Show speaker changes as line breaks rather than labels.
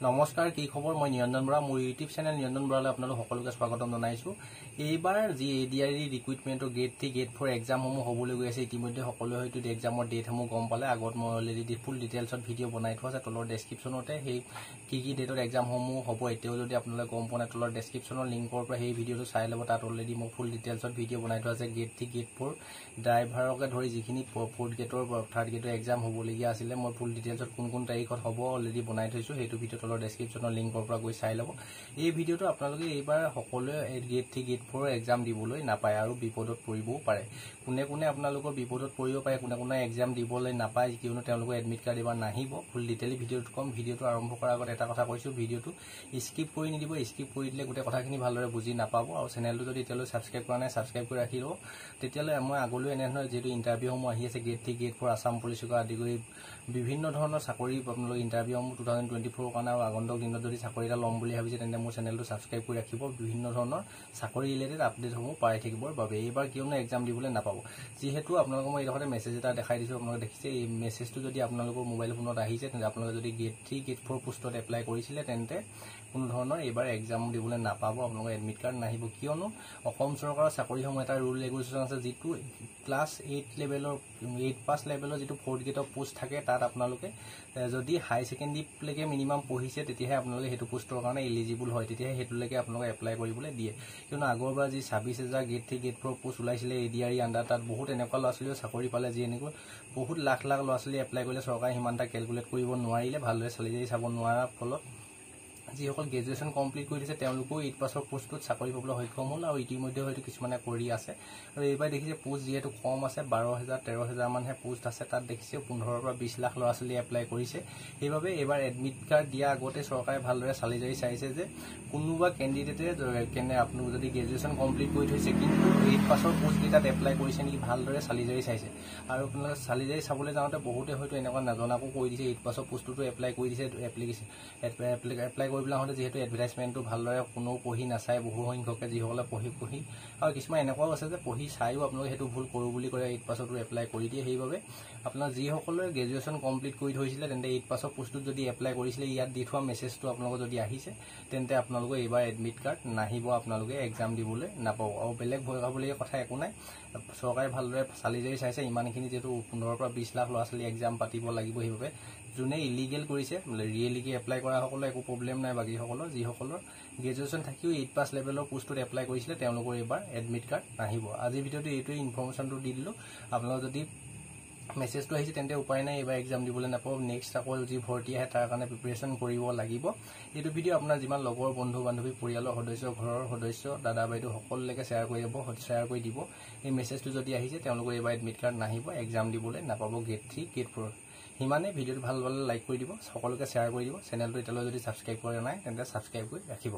নমস্কাৰ কি খবৰ মই নিৰঞ্জন বৰা মোৰ ইউটিউব চেনেল নিৰঞ্জন বৰালৈ আপোনালোক সকলোকে স্বাগতম জনাইছো। এইবাৰ যি এডিআৰই ৰিক্ৰুটমেন্টৰ গেট 3 গেট 4 এক্সামসমূহ হ'বলৈ গৈ আছে ইতিমধ্যে সকলোৱে হয়তো এক্সামৰ ডেটসমূহ গম পালে। আগত মই অলৰেডি ফুল ডিটেইলছত ভিডিঅ' বনাই থোৱা আছে তলৰ ডেসক্ৰিপচনতে সেই কি ডেটৰ এক্সামসমূহ হ'ব এতিয়াও যদি আপোনালোকে গম পোৱা নাই তলৰ ডেসক্ৰিপচনৰ লিংকৰ পৰা সেই ভিডিঅ'টো চাই ল'ব। তাত অলৰেডি মই ফুল ডিটেইলছত ভিডিঅ' বনাই থোৱা আছে। গেট 3 গেট 4 ড্ৰাইভাৰকে ধৰি যিখিনি ফ'ৰ্থ গেটৰ থাৰ্ড গেটৰ এক্সাম হ'বলগীয়া আছিলে মই ফুল ডিটেইলছত কোন তাৰিখত হ'ব অলৰেডি বনাই থৈছো। সেইটো ভিডিঅ' তলৰ ডেসক্ৰিপচনৰ লিংকৰ পৰা গৈ চাই ল'ব। এই ভিডিঅ'টো আপোনালোকে এইবাৰ সকলোৱে গেট 3 গেট 4 এক্সাম দিবলৈ নাপায় আৰু বিপদত পৰিবও পাৰে। কোনে আপোনালোকৰ বিপদত পৰিব পাৰে, কোনে এক্সাম দিবলৈ নাপায় কিয়নো তেওঁলোকৰ এডমিট কাৰ্ড এবাৰ নাহিব। ফুল ডিটেইলি ভিডিঅ'টো কম। ভিডিঅ'টো আৰম্ভ কৰাৰ আগত এটা কথা কৈছো, ভিডিঅ'টো স্কিপ কৰি নিদিব। স্কিপ কৰি দিলে গোটেই কথাখিনি ভালদৰে বুজি নাপাব। আৰু চেনেলটো যদি এতিয়ালৈ ছাবস্ক্ৰাইব কৰা নাই ছাবস্ক্ৰাইব কৰি ৰাখি ল'ব। তেতিয়ালৈ মই আগলৈ এনেধৰণৰ যিহেতু ইণ্টাৰভিউসমূহ আহি আছে গেট 3 গেট 4 আসাম পুলিচৰ আদি কৰি বিভিন্ন ধৰণৰ চাকৰি আপোনালোকৰ ইণ্টাৰভিউসমূহ 2024 কাৰণে আৰু আগন্তুক দিনত যদি চাকৰি এটা ল'ম বুলি ভাবিছে তেন্তে মোৰ চেনেলটো ছাবস্ক্ৰাইব কৰি ৰাখিব। বিভিন্ন ধৰণৰ চাকৰি ৰিলেটেড আপডেটসমূহ পাই থাকিবৰ বাবে এইবাৰ কিয়নো এক্সাম দিবলৈ নাপাব। যিহেতু আপোনালোকক মই এইডোখৰতে মেছেজ এটা দেখাই দিছোঁ, আপোনালোকে দেখিছে এই মেছেজটো যদি আপোনালোকৰ মোবাইল ফোনত আহিছে তেন্তে আপোনালোকে যদি গেট 3 গেট 4 পোষ্টত এপ্লাই কৰিছিলে তেন্তে কোনো ধৰণৰ এইবাৰ এক্সাম দিবলৈ নাপাব। আপোনালোকৰ এডমিট কাৰ্ড নাহিব কিয়নো অসম চৰকাৰৰ চাকৰিসমূহ এটা ৰুল ৰেগুলেশ্যন আছে যিটো ক্লাছ 8 লেভেলৰ 8 পাছ লেভেলৰ যিটো ফ'ৰ্থ গেটৰ পোষ্ট থাকে তাত আপোনালোকে যদি হাই ছেকেণ্ডেৰীলৈকে মিনিমাম পঢ়িছে তেতিয়াহে আপোনালোকে সেইটো পোষ্টৰ কাৰণে এলিজিবল হয়, তেতিয়াহে সেইটোলৈকে আপোনালোকে এপ্লাই কৰিবলৈ দিয়ে। কিয়নো আগৰবাৰ যি 26,000 গেট 3 গেট 4 পোষ্ট ওলাইছিলে এডিআৰই আণ্ডাৰ তাত বহুত এনেকুৱা ল'ৰা ছোৱালীও চাকৰি পালে যি এনেকৈ বহুত লাখ ল'ৰা ছোৱালী এপ্লাই কৰিলে চৰকাৰে সিমান এটা কেলকুলেট কৰিব নোৱাৰিলে, ভালদৰে চেলেৰি চাব নোৱাৰাৰ ফলত যিসকল গ্ৰেজুৱেশ্যন কমপ্লিট কৰি দিছে তেওঁলোকেও 8 পাছৰ পোষ্টত চাকৰি পাবলৈ সক্ষম হ'ল আৰু ইতিমধ্যে হয়তো কিছুমানে কৰি আছে। আৰু এইবাৰ দেখিছে পোষ্ট যিহেতু কম আছে 12,000 13,000 মানহে পোষ্ট আছে, তাত দেখিছে 15 পৰা 20 লাখ ল'ৰা ছোৱালী এপ্লাই কৰিছে। সেইবাবে এইবাৰ এডমিট কাৰ্ড দিয়া আগতে চৰকাৰে ভালদৰে চালি জাৰি চাইছে যে কোনোবা কেণ্ডিডেটে আপোনালোক যদি গ্ৰেজুৱেশ্যন কমপ্লিট কৰি থৈছে কিন্তু 8 পাছৰ পোষ্টকেইটাত এপ্লাই কৰিছে নেকি ভালদৰে চালি জাৰি চাইছে। আৰু আপোনালোকে চালি জাৰি চাবলৈ যাওঁতে বহুতে হয়তো এনেকুৱা নাজনাকো কৈ দিছে 8 পাছৰ পোষ্টটো এপ্লাই কৰি দিছে। এপ্লাই কৰিবলৈ আহোঁতে যিহেতু এডভাৰটাইজমেণ্টটো ভালদৰে কোনেও পঢ়ি নাচায়, বহু সংখ্যকে যিসকলে পঢ়ি আৰু কিছুমান এনেকুৱাও আছে যে পঢ়ি চায়ো আপোনালোকে সেইটো ভুল কৰোঁ বুলি কৰে 8 পাছতো এপ্লাই কৰি দিয়ে। সেইবাবে আপোনাৰ যিসকলে গ্ৰেজুৱেশ্যন কমপ্লিট কৰি থৈছিলে তেন্তে 8 পাছৰ পোষ্টত যদি এপ্লাই কৰিছিলে ইয়াত দি থোৱা মেছেজটো আপোনালোকৰ যদি আহিছে তেন্তে আপোনালোকে এইবাৰ এডমিট কাৰ্ড নাহিব, আপোনালোকে এক্সাম দিবলৈ নাপাব। আৰু বেলেগ ভয় খাবলগীয়া কথা একো নাই, চৰকাৰে ভালদৰে চালি জাৰি চাইছে। ইমানখিনি যিহেতু 15 পৰা 20 লাখ ল'ৰা ছোৱালী এক্সাম পাতিব লাগিব, সেইবাবে যোনে ইলিগেল কৰিছে ৰিয়েলিকে এপ্লাই কৰা সকলৰ একো প্ৰব্লেম নাই। বাকীসকলৰ যিসকলৰ গ্ৰেজুৱেশ্যন থাকিও 8 পাছ লেভেলৰ পোষ্টত এপ্লাই কৰিছিলে তেওঁলোকৰ এইবাৰ এডমিট কাৰ্ড নাহিব। আজিৰ ভিডিঅ'টো এইটোৱে ইনফৰ্মেশ্যনটো দি দিলোঁ। আপোনালোকৰ যদি মেছেজটো আহিছে তেন্তে উপায় নাই, এইবাৰ এক্সাম দিবলৈ নাপাব। নেক্সট আকৌ যি ভৰ্তি আহে তাৰ কাৰণে প্ৰিপেৰেশ্যন কৰিব লাগিব। এইটো ভিডিঅ' আপোনাৰ যিমান লগৰ বন্ধু বান্ধৱী পৰিয়ালৰ সদস্য ঘৰৰ সদস্য দাদা বাইদেউ সকলোলৈকে শ্বেয়াৰ কৰি দিব। এই মেছেজটো যদি আহিছে তেওঁলোকৰ এইবাৰ এডমিট কাৰ্ড নাহিব, এক্সাম দিবলৈ নাপাব গেট 3 গেট 4। সিমানে। ভিডিঅ'টো ভাল পালে লাইক কৰি দিব, সকলোকে শ্বেয়াৰ কৰি দিব। চেনেলটো এতিয়ালৈ যদি ছাবস্ক্ৰাইব কৰা নাই তেন্তে ছাবস্ক্ৰাইব কৰি ৰাখিব।